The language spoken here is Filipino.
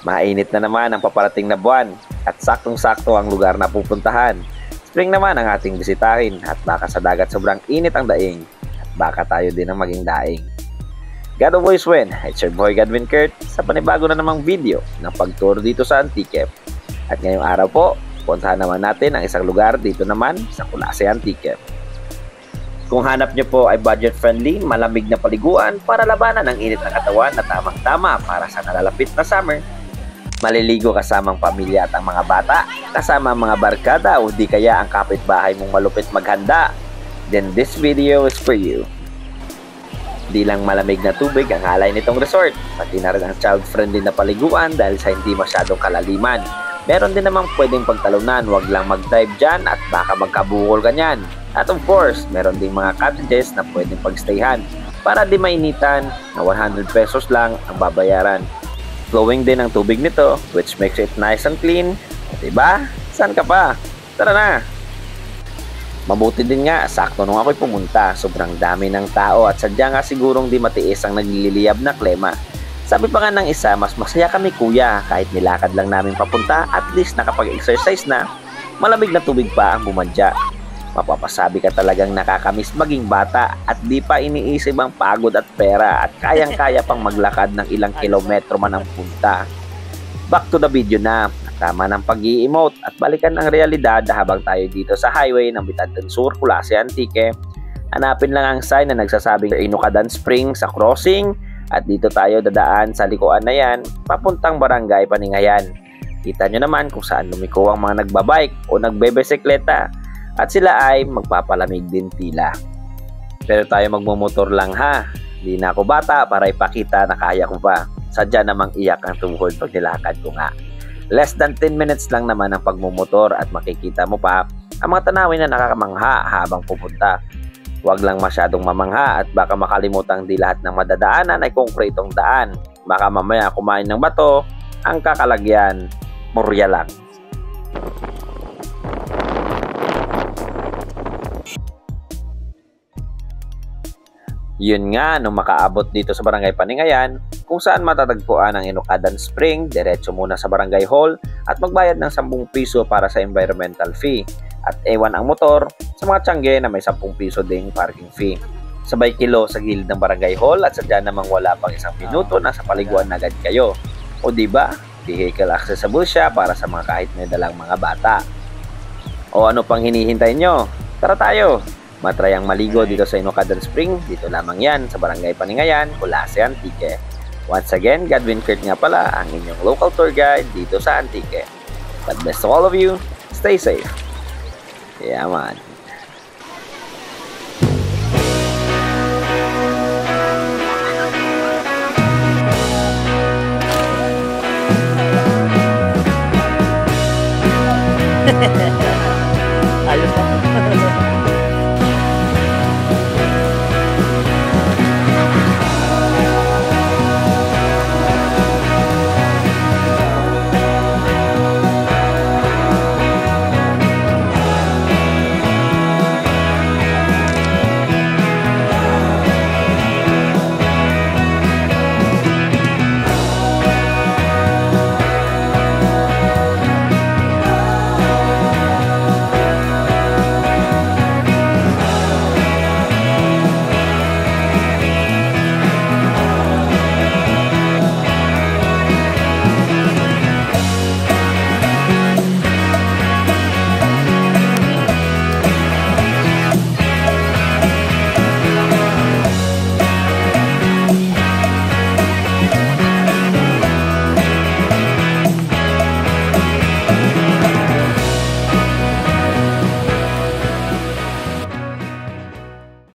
Mainit na naman ang paparating na buwan at saktong-sakto ang lugar na pupuntahan. Spring naman ang ating bisitahin at baka sa dagat sobrang init ang daing at baka tayo din ang maging daing. God always win. It's your boy Godwin Kurt sa panibago na namang video ng pagtour dito sa Antique. At ngayong araw po, puntahan naman natin ang isang lugar dito naman sa Kulase Antique. Kung hanap nyo po ay budget-friendly, malamig na paliguan para labanan ang init ng katawan na tamang-tama para sa nalalapit na summer. Maliligo kasamang pamilya at ang mga bata, kasama ang mga barkada o di kaya ang kapitbahay mong malupit maghanda. Then this video is for you. Di lang malamig na tubig ang alay nitong resort, pati na rin ang child-friendly na paliguan dahil sa hindi masyadong kalaliman. Meron din namang pwedeng pagtalunan, wag lang mag-dive dyan at baka magkabukol ka nyan. At of course, meron ding mga cottages na pwedeng pagstayhan para di mainitan na 100 pesos lang ang babayaran. Flowing din ang tubig nito which makes it nice and clean. At diba? Saan ka pa? Tara na! Mabuti din nga, sakto nung ako'y pumunta. Sobrang dami ng tao at sadya nga sigurong di matiis ang nagliliyab na klema. Sabi pa nga ng isa, mas masaya kami kuya kahit nilakad lang namin papunta, at least nakapag-exercise na. Malamig na tubig pa ang bumadya. Mapapasabi ka talagang nakakamiss maging bata at di pa iniisip ang pagod at pera at kayang-kaya pang maglakad ng ilang kilometro man ang punta. Back to the video na. Tama ng pag-i-emote at balikan ang realidad habang tayo dito sa highway ng Bitantan Sur, Kulase Antique. Hanapin lang ang sign na nagsasabing Inukadan Spring sa crossing at dito tayo dadaan sa likuan na yan papuntang Barangay Paningayan. Kita nyo naman kung saan lumiko ang mga nagbabike o nagbebesikleta. At sila ay magpapalamig din tila. Pero tayo magmumotor lang ha. Di na ako bata para ipakita na kaya ko pa. Sadya namang iyak ang tuhod pag nilakad ko nga. Less than 10 minutes lang naman ang pagmumotor at makikita mo pa ang mga tanawin na nakakamangha habang pupunta. Huwag lang masyadong mamangha at baka makalimutang di lahat ng madadaanan ay konkretong daan. Baka mamaya kumain ng bato, ang kakalagyan, murya lang. Yun nga, nung makaabot dito sa Barangay Paningayan, kung saan matatagpuan ang Inukadan Spring, diretso muna sa Barangay Hall at magbayad ng 10 piso para sa environmental fee. At ewan ang motor sa mga tiyangge na may 10 piso ding parking fee. Sabay kilo sa gilid ng Barangay Hall at sadya namang wala pang 1 minuto nasa paliguan na agad kayo. O diba, vehicle accessible siya para sa mga kahit may dalang mga bata. O ano pang hinihintay nyo? Tara tayo! Matry ang maligo dito sa Inukadan Spring. Dito lamang yan sa Barangay Paningayan, Kulase Antique. Once again, Godwin Kurt nga pala ang inyong local tour guide dito sa Antique. God bless to all of you. Stay safe. Yeah, man. Hehehe